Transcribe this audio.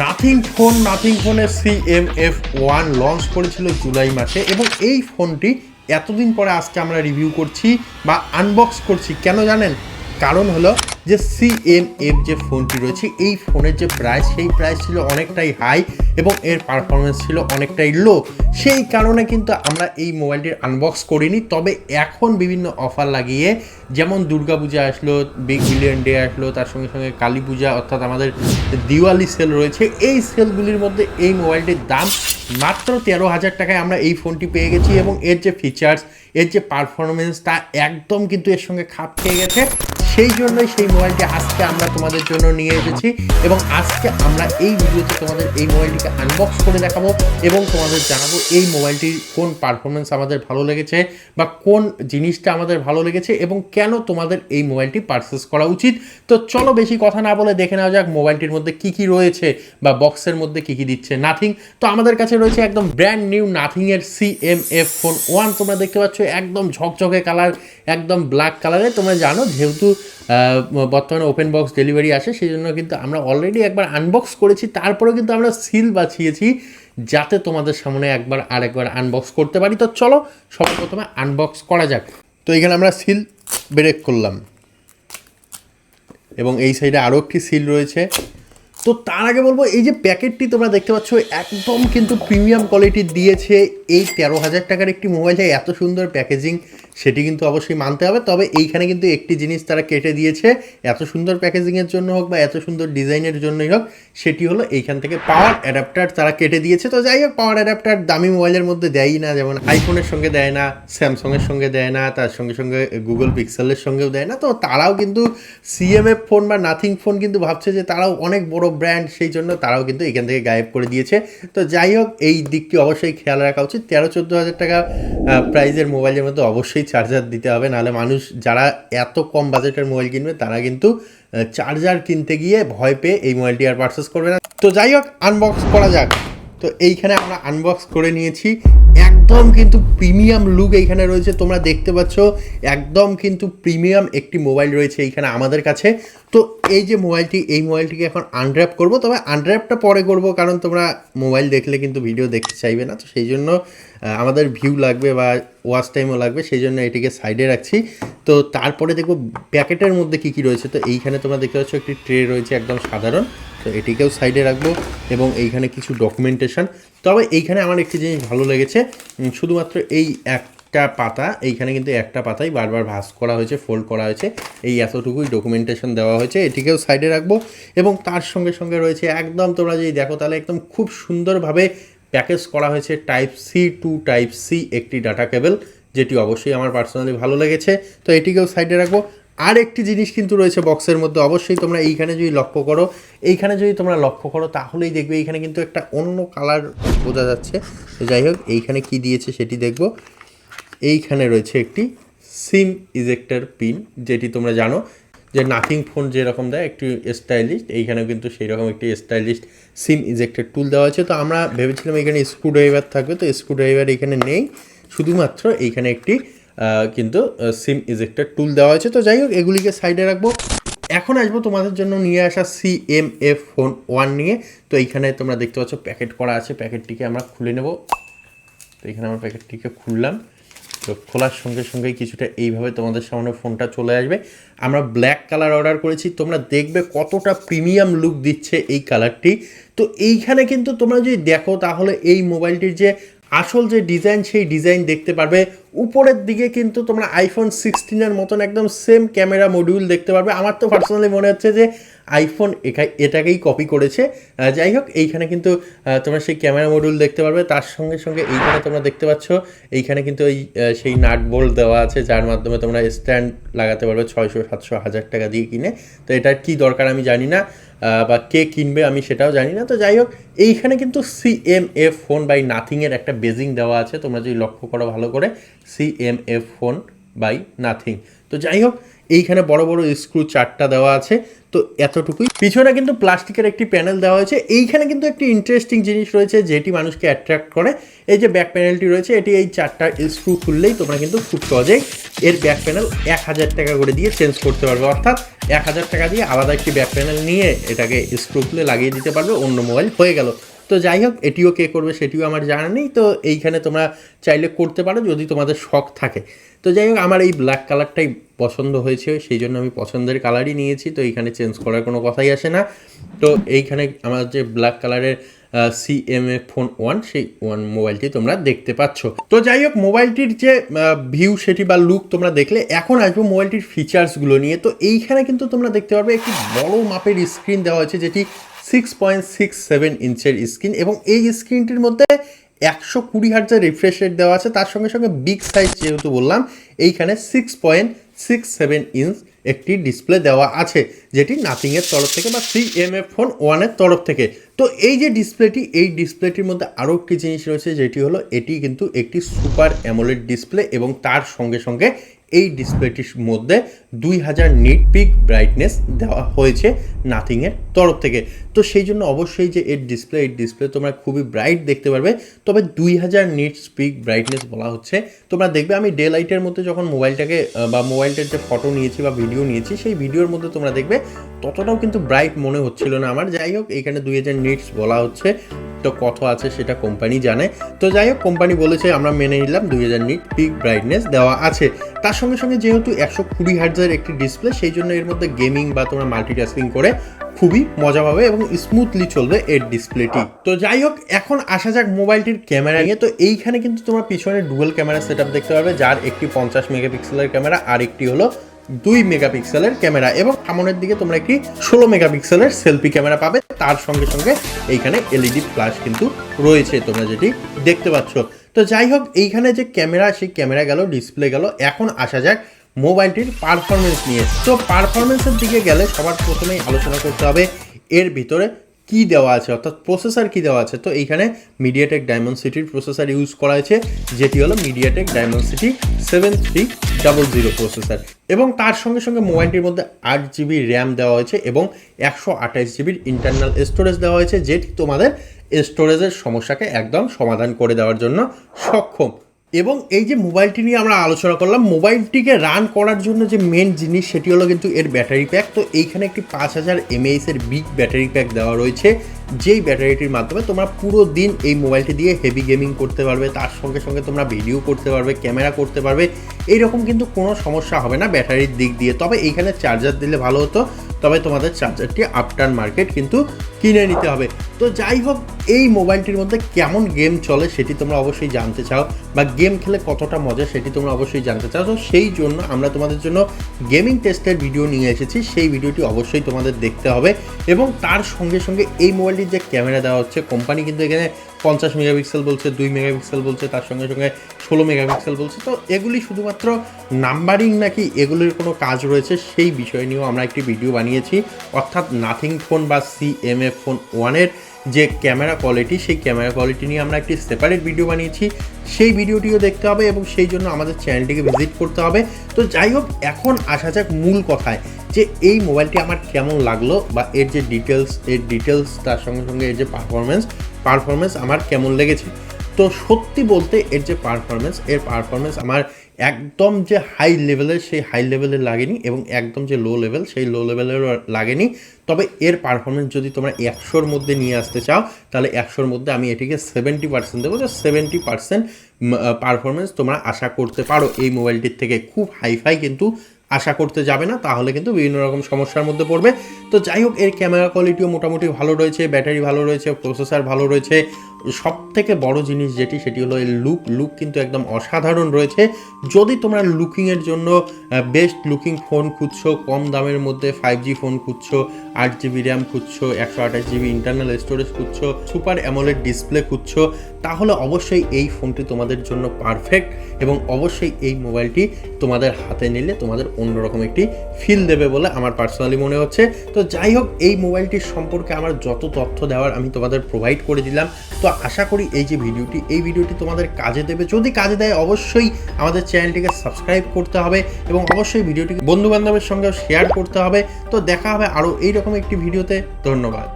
Nothing ফোনের CMF1 launch করেছিল জুলাই মাসে এবং এই ফোনটি এতদিন পরে আজকে আমরা রিভিউ করছি বা আনবক্স করছি। কেন জানেন? কারণ হলো যে CMF যে ফোনটি রয়েছে এই ফোনের যে প্রাইস, সেই প্রাইস ছিল অনেকটাই হাই এবং এর পারফরমেন্স ছিল অনেকটাই লো। সেই কারণে কিন্তু আমরা এই মোবাইলটির আনবক্স করিনি। তবে এখন বিভিন্ন অফার লাগিয়ে, যেমন দুর্গাপূজা আসলো, বিগ বিলিয়ন ডে আসলো, তার সঙ্গে সঙ্গে কালী পূজা অর্থাৎ আমাদের দিওয়ালি সেল রয়েছে, এই সেলগুলির মধ্যে এই মোবাইলটির দাম মাত্র 13,000 টাকায় আমরা এই ফোনটি পেয়ে গেছি এবং এর যে ফিচার্স, এর যে পারফরমেন্স, তা একদম কিন্তু এর সঙ্গে খাপ খেয়ে গেছে। সেই জন্যই সেই মোবাইলটি আজকে আমরা তোমাদের জন্য নিয়ে এসেছি এবং আজকে আমরা এই ভিডিওতে তোমাদের এই মোবাইলটিকে আনবক্স করে দেখাবো এবং তোমাদের জানাবো এই মোবাইলটির কোন পারফরমেন্স আমাদের ভালো লেগেছে বা কোন জিনিসটা আমাদের ভালো লেগেছে এবং কেন তোমাদের এই মোবাইলটি পারচেস করা উচিত। তো চলো বেশি কথা না বলে দেখে নেওয়া যাক মোবাইলটির মধ্যে কী কী রয়েছে বা বক্সের মধ্যে কী কী দিচ্ছে নাথিং। তো আমাদের কাছে রয়েছে একদম ব্র্যান্ড নিউ নাথিংয়ের CMF ফোন 1। তোমরা দেখতে পাচ্ছ একদম ঝকঝকে কালার, একদম ব্ল্যাক কালারে। তোমরা জানো যেহেতু বর্তমানে ওপেন বক্স ডেলিভারি আসে, সেই জন্য কিন্তু আমরা অলরেডি একবার আনবক্স করেছি, তারপরেও কিন্তু আমরা সিল বাছিয়েছি যাতে তোমাদের সামনে আরেকবার আনবক্স করতে পারি। তো চলো সর্বপ্রথমে আনবক্স করা যাক। তো এখানে আমরা সিল ব্রেক করলাম এবং এই সাইডে আরও একটি সিল রয়েছে। তো তার আগে বলবো, এই যে প্যাকেটটি তোমরা দেখতে পাচ্ছ একদম কিন্তু প্রিমিয়াম কোয়ালিটির দিয়েছে। এই 13,000 টাকার একটি মোবাইলে এত সুন্দর প্যাকেজিং, সেটি কিন্তু অবশ্যই মানতে হবে। তবে এইখানে কিন্তু একটি জিনিস তারা কেটে দিয়েছে, এত সুন্দর প্যাকেজিংয়ের জন্য হোক বা এত সুন্দর ডিজাইনের জন্যই হোক, সেটি হলো এইখান থেকে পাওয়ার অ্যাডাপ্টার তারা কেটে দিয়েছে। তো যাই হোক, পাওয়ার অ্যাডাপ্টার দামি মোবাইলের মধ্যে দেয়ই না, যেমন আইফোনের সঙ্গে দেয় না, স্যামসংয়ের সঙ্গে দেয় না, তার সঙ্গে সঙ্গে গুগল পিক্সেলের সঙ্গেও দেয় না। তো তারাও কিন্তু CMF ফোন বা নাথিং ফোন কিন্তু ভাবছে যে তারাও অনেক বড় ব্র্যান্ড, সেই জন্য তারাও কিন্তু এখান থেকে গায়েব করে দিয়েছে। তো যাই হোক, এই দিকটি অবশ্যই খেয়াল রাখা উচিত। 13-14 হাজার টাকা প্রাইজের মোবাইলের মধ্যে অবশ্যই চার্জার দিতে হবে, নাহলে মানুষ যারা এত কম বাজেটের মোবাইল কিনবে তারা কিন্তু চার্জার কিনতে গিয়ে ভয় পেয়ে এই মোবাইলটি আর পারচেস করবে না। তো যাই হোক, আনবক্স করা যাক। তো এইখানে আমরা আনবক্স করে নিয়েছি। একদম কিন্তু প্রিমিয়াম লুক এইখানে রয়েছে, তোমরা দেখতে পাচ্ছ একদম কিন্তু প্রিমিয়াম একটি মোবাইল রয়েছে এইখানে আমাদের কাছে। তো এই যে মোবাইলটি, এই মোবাইলটিকে এখন আনর্যাপ করব। তবে আনর্যাপটা পরে করব, কারণ তোমরা মোবাইল দেখলে কিন্তু ভিডিও দেখতে চাইবে না। তো সেই জন্য আমাদের ভিউ লাগবে বা ওয়াচ টাইমও লাগবে, সেই জন্য এটিকে সাইডে রাখছি। তো তারপরে দেখব প্যাকেটের মধ্যে কী কী রয়েছে। তো এইখানে তোমরা দেখতে পাচ্ছ একটি ট্রে রয়েছে একদম সাধারণ, তো এটিকেও সাইডে রাখবো এবং এইখানে কিছু ডকুমেন্টেশন। তবে এইখানে আমার একটি জিনিস ভালো লেগেছে, শুধুমাত্র এই একটা পাতা, এইখানে কিন্তু একটা পাতাই বারবার ভাঁজ করা হয়েছে, ফোল্ড করা হয়েছে, এই এতটুকুই ডকুমেন্টেশন দেওয়া হয়েছে। এটিকেও সাইডে রাখবো এবং তার সঙ্গে সঙ্গে রয়েছে একদম, তোমরা যদি দেখো তাহলে একদম খুব সুন্দরভাবে প্যাকেজ করা হয়েছে Type-C to Type-C একটি ডাটা কেবল, যেটি অবশ্যই আমার পার্সোনালি ভালো লেগেছে। তো এটিকেও সাইডে রাখবো। আর একটি জিনিস কিন্তু রয়েছে বক্সের মধ্যে, অবশ্যই তোমরা এইখানে যদি লক্ষ্য করো তাহলেই দেখবে এইখানে কিন্তু একটা অন্য কালার বোঝা যাচ্ছে। তো যাই হোক, এইখানে কি দিয়েছে সেটি দেখব। এইখানে রয়েছে একটি সিম ইজেক্টর পিন, যেটি তোমরা জানো যে নাথিং ফোন যেরকম দেয় একটি স্টাইলিশ, এইখানেও কিন্তু সেই রকম একটি স্টাইলিশ সিম ইজেক্টর টুল দেওয়া হয়েছে। তো আমরা ভেবেছিলাম এখানে স্ক্রুড্রাইভার থাকবে, তো স্ক্রুড্রাইভার এখানে নেই, শুধুমাত্র এইখানে একটি কিন্তু সিম ইজেক্টর টুল দেওয়া হয়েছে। তো যাই হোক, এগুলিকে সাইডে রাখবো। এখন আসবো তোমাদের জন্য নিয়ে আসা CMF ফোন 1 নিয়ে। তো এইখানে তোমরা দেখতে পাচ্ছ প্যাকেট করা আছে, প্যাকেটটিকে আমরা খুলে নেব। তো এখানে আমরা প্যাকেটটিকে খুললাম। তো খোলার সঙ্গে সঙ্গেই কিছুটা এইভাবে তোমাদের সামনে ফোনটা চলে আসবে। আমরা ব্ল্যাক কালার অর্ডার করেছি, তোমরা দেখবে কতটা প্রিমিয়াম লুক দিচ্ছে এই কালারটি। তো এইখানে কিন্তু তোমরা যদি দেখো তাহলে এই মোবাইলটির যে আসল যে ডিজাইন, সেই ডিজাইন দেখতে পারবে। উপরের দিকে কিন্তু তোমরা iPhone 16-এর মতন একদম সেম ক্যামেরা মডিউল দেখতে পারবে। আমার তো পার্সোনালি মনে হচ্ছে যে আইফোন এটাকেই কপি করেছে। যাই হোক, এইখানে কিন্তু তোমরা সেই ক্যামেরা মডিউল দেখতে পারবে। তার সঙ্গে সঙ্গে এইখানে তোমরা দেখতে পাচ্ছ এইখানে কিন্তু সেই নাট বোল্ট দেওয়া আছে, যার মাধ্যমে তোমরা স্ট্যান্ড লাগাতে পারবে 600, 700, 1000 টাকা দিয়ে কিনে। তো এটার কী দরকার আমি জানি না, বা কে কিনবে আমি সেটাও জানি না। তো যাই হোক, এইখানে কিন্তু CMF ফোন বাই নাথিংয়ের একটা বেজিং দেওয়া আছে, তোমরা যদি লক্ষ্য করো ভালো করে, CMF ফোন বাই নাথিং। তো যাই হোক, এইখানে বড় বড় স্ক্রু 4টা দেওয়া আছে, তো এতটুকুই। পিছনে কিন্তু প্লাস্টিকের একটি প্যানেল দেওয়া হয়েছে। এইখানে কিন্তু একটি ইন্টারেস্টিং জিনিস রয়েছে যেটি মানুষকে অ্যাট্রাক্ট করে। এই যে ব্যাক প্যানেলটি রয়েছে, এটি এই 4টা স্ক্রু খুললেই তোমরা কিন্তু খুব সহজেই এর ব্যাক প্যানেল 1000 টাকা করে দিয়ে চেঞ্জ করতে পারবে, অর্থাৎ 1000 টাকা দিয়ে আলাদা একটি ব্যাক প্যানেল নিয়ে এটাকে স্ক্রু খুলে লাগিয়ে দিতে পারবে, অন্য মোবাইল হয়ে গেল। তো যাই হোক, এটিও কে করবে সেটিও আমার জানা নেই, তো এইখানে তোমরা চাইলে করতে পারো যদি তোমাদের শখ থাকে। তো যাই হোক, আমার এই ব্ল্যাক কালারটাই পছন্দ হয়েছে, সেই জন্য আমি পছন্দের কালারই নিয়েছি। তো এইখানে চেঞ্জ করার কোনো কথাই আসে না। তো এইখানে আমার যে ব্ল্যাক কালারের CMF Phone 1, সেই মোবাইলটি তোমরা দেখতে পাচ্ছ। তো যাই হোক, মোবাইলটির যে ভিউ সেটি বা লুক তোমরা দেখলে, এখন আসবো মোবাইলটির ফিচার্সগুলো নিয়ে। তো এইখানে কিন্তু তোমরা দেখতে পারবে একটি বড় মাপের স্ক্রিন দেওয়া হয়েছে, যেটি 6.67 ইঞ্চের স্ক্রিন, এবং এই স্ক্রিনটির মধ্যে 120 হার্টজের রিফ্রেশ রেট দেওয়া আছে। তার সঙ্গে সঙ্গে বিগ সাইজ যেহেতু বললাম, এইখানে 6.67 ইঞ্চ একটি ডিসপ্লে দেওয়া আছে, যেটি নাথিংয়ের তরফ থেকে বা CMF Phone 1-এর তরফ থেকে। তো এই যে ডিসপ্লেটি, এই ডিসপ্লেটির মধ্যে আরও একটি জিনিস রয়েছে, যেটি হলো এটি কিন্তু একটি সুপার অ্যামোলেড ডিসপ্লে, এবং তার সঙ্গে সঙ্গে এই ডিসপ্লেটির মধ্যে 2000 নিট পিক ব্রাইটনেস দেওয়া হয়েছে নাথিংয়ের তরফ থেকে। তো সেই জন্য অবশ্যই যে এই ডিসপ্লে তোমরা খুবই ব্রাইট দেখতে পারবে। তবে 2000 নিট পিক ব্রাইটনেস বলা হচ্ছে, তোমরা দেখবে আমি ডে লাইটের মধ্যে যখন মোবাইলটাকে বা মোবাইলটার যে ফটো নিয়েছি বা ভিডিও নিয়েছি, সেই ভিডিওর মধ্যে তোমরা দেখবে ততটাও কিন্তু ব্রাইট মনে হচ্ছিল না আমার। যাই হোক, এখানে 2000 নিটস বলা হচ্ছে, তো কত আছে সেটা কোম্পানি জানে। তো যাই হোক, কোম্পানি বলেছে, আমরা মেনে নিলাম 2000 নিট পিক ব্রাইটনেস দেওয়া আছে। তার সঙ্গে সঙ্গে যেহেতু 120 হার্টজের একটি ডিসপ্লে, সেই জন্য এর মধ্যে গেমিং বা তোমরা মাল্টিটাস্কিং করে খুবই মজা পাবে এবং স্মুথলি চলবে এর ডিসপ্লেটি। তো যাই হোক, এখন আসা যাক মোবাইলটির ক্যামেরা নিয়ে। তো এইখানে কিন্তু তোমরা পিছনে ডুয়াল ক্যামেরা সেটআপ দেখতে পাবে, যার একটি 50 মেগাপিক্সেলের ক্যামেরা আর একটি হলো 2 মেগাপিক্সেলের ক্যামেরা, এবং সামনের দিকে তোমরা একটি 16 মেগাপিক্সেলের সেলফি ক্যামেরা পাবে। তার সঙ্গে সঙ্গে এইখানে এলইডি ফ্ল্যাশ কিন্তু রয়েছে, তোমরা যেটি দেখতে পাচ্ছ। তো যাই হোক, এইখানে যে ক্যামেরা, সেই ক্যামেরা গেল, ডিসপ্লে গেল, এখন আসা যাক মোবাইলটির পারফরমেন্স নিয়ে। তো পারফরমেন্সের দিকে গেলে সবার প্রথমেই আলোচনা করতে হবে এর ভিতরে কি দেওয়া আছে, অর্থাৎ প্রসেসর কি দেওয়া আছে। তো এইখানে মিডিয়াটেক ডায়মন্ডসিটির প্রসেসর ইউজ করা হয়েছে, যেটি হলো মিডিয়াটেক ডায়মন্ডসিটি 7300 প্রসেসর, এবং তার সঙ্গে সঙ্গে মোবাইলটির মধ্যে 8GB র্যাম দেওয়া হয়েছে এবং 128GB ইন্টারনাল স্টোরেজ দেওয়া হয়েছে, যেটি তোমাদের স্টোরেজের সমস্যাকে একদম সমাধান করে দেওয়ার জন্য সক্ষম। এবং এই যে মোবাইলটি নিয়ে আমরা আলোচনা করলাম, মোবাইলটিকে রান করার জন্য যে মেন জিনিস সেটি হলো কিন্তু এর ব্যাটারি প্যাক। তো এইখানে একটি 5000 mAh এর বিগ ব্যাটারি প্যাক দেওয়া রয়েছে, যেই ব্যাটারিটির মাধ্যমে তোমরা পুরো দিন এই মোবাইলটি দিয়ে হেভি গেমিং করতে পারবে, তার সঙ্গে সঙ্গে তোমরা ভিডিও করতে পারবে, ক্যামেরা করতে পারবে, এইরকম কিন্তু কোনো সমস্যা হবে না ব্যাটারির দিক দিয়ে। তবে এইখানে চার্জার দিলে ভালো হতো, তবে তোমাদের চার্জারটি আফটার মার্কেট কিন্তু কিনে নিতে হবে। তো যাই হোক, এই মোবাইলটির মধ্যে কেমন গেম চলে সেটি তোমরা অবশ্যই জানতে চাও, বা গেম খেলে কতটা মজা সেটি তোমরা অবশ্যই জানতে চাও। তো সেই জন্য আমরা তোমাদের জন্য গেমিং টেস্টের ভিডিও নিয়ে এসেছি, সেই ভিডিওটি অবশ্যই তোমাদের দেখতে হবে। এবং তার সঙ্গে সঙ্গে এই মোবাইলটির যে ক্যামেরা দেওয়া হচ্ছে, কোম্পানি কিন্তু এখানে 50 মেগাপিক্সেল বলছে, 2 মেগাপিক্সেল বলছে, তার সঙ্গে সঙ্গে 16 মেগাপিক্সেল বলছে। তো এগুলি শুধুমাত্র নাম্বারিং নাকি এগুলির কোনো কাজ রয়েছে, সেই বিষয় নিয়েও আমরা একটি ভিডিও বানিয়েছি। অর্থাৎ নাথিং ফোন বা CMF Phone 1-এর যে ক্যামেরা কোয়ালিটি, সেই ক্যামেরা কোয়ালিটি নিয়ে আমরা একটি সেপারেট ভিডিও বানিয়েছি, সেই ভিডিওটিও দেখতে হবে এবং সেই জন্য আমাদের চ্যানেলটিকে ভিজিট করতে হবে। তো যাই হোক, এখন আসা যাক মূল কথায়, যে এই মোবাইলটি আমার কেমন লাগলো বা এর যে ডিটেলস, তার সঙ্গে সঙ্গে এর যে পারফরমেন্স আমার কেমন লেগেছে। তো সত্যি বলতে এর যে পারফরমেন্স আমার একদম যে হাই লেভেলের, সেই হাই লেভেলের লাগেনি, এবং একদম যে লো লেভেল, সেই লো লেভেলেরও লাগেনি। তবে এর পারফরমেন্স যদি তোমরা 100-র মধ্যে নিয়ে আসতে চাও, তাহলে 100-র মধ্যে আমি এটিকে 70% দেবো। যে 70% পারফরমেন্স তোমরা আশা করতে পারো এই মোবাইলটির থেকে। খুব হাইফাই কিন্তু আশা করতে যাবে না, তাহলে কিন্তু বিভিন্ন রকম সমস্যার মধ্যে পড়বে। তো যাই হোক, এর ক্যামেরা কোয়ালিটিও মোটামুটি ভালো রয়েছে, ব্যাটারি ভালো রয়েছে, প্রসেসর ভালো রয়েছে। সব থেকে বড় জিনিস সেটি হলো এর লুক কিন্তু একদম অসাধারণ রয়েছে। যদি তোমরা লুকিংয়ের জন্য বেস্ট লুকিং ফোন খুঁজছো, কম দামের মধ্যে 5G ফোন খুঁজছো, 8GB র্যাম খুঁজছো, 128GB ইন্টারনাল স্টোরেজ খুঁজছো, সুপার অ্যামোলেড ডিসপ্লে খুঁজছো, তাহলে অবশ্যই এই ফোনটি তোমাদের জন্য পারফেক্ট। এবং অবশ্যই এই মোবাইলটি তোমাদের হাতে নিলে তোমাদের অন্যরকম একটি ফিল দেবে বলে আমার পার্সোনালি মনে হচ্ছে। তো যাই হোক, এই মোবাইলটির সম্পর্কে আমার যত তথ্য দেওয়ার আমি তোমাদের প্রোভাইড করে দিলাম। তো আশা করি এই যে ভিডিওটি তোমাদের কাজে দেবে। যদি কাজে দেয় অবশ্যই আমাদের চ্যানেলটিকে সাবস্ক্রাইব করতে হবে এবং অবশ্যই ভিডিওটিকে বন্ধুবান্ধবের সঙ্গেও শেয়ার করতে হবে। তো দেখা হবে আরও এইরকম একটি ভিডিওতে। ধন্যবাদ।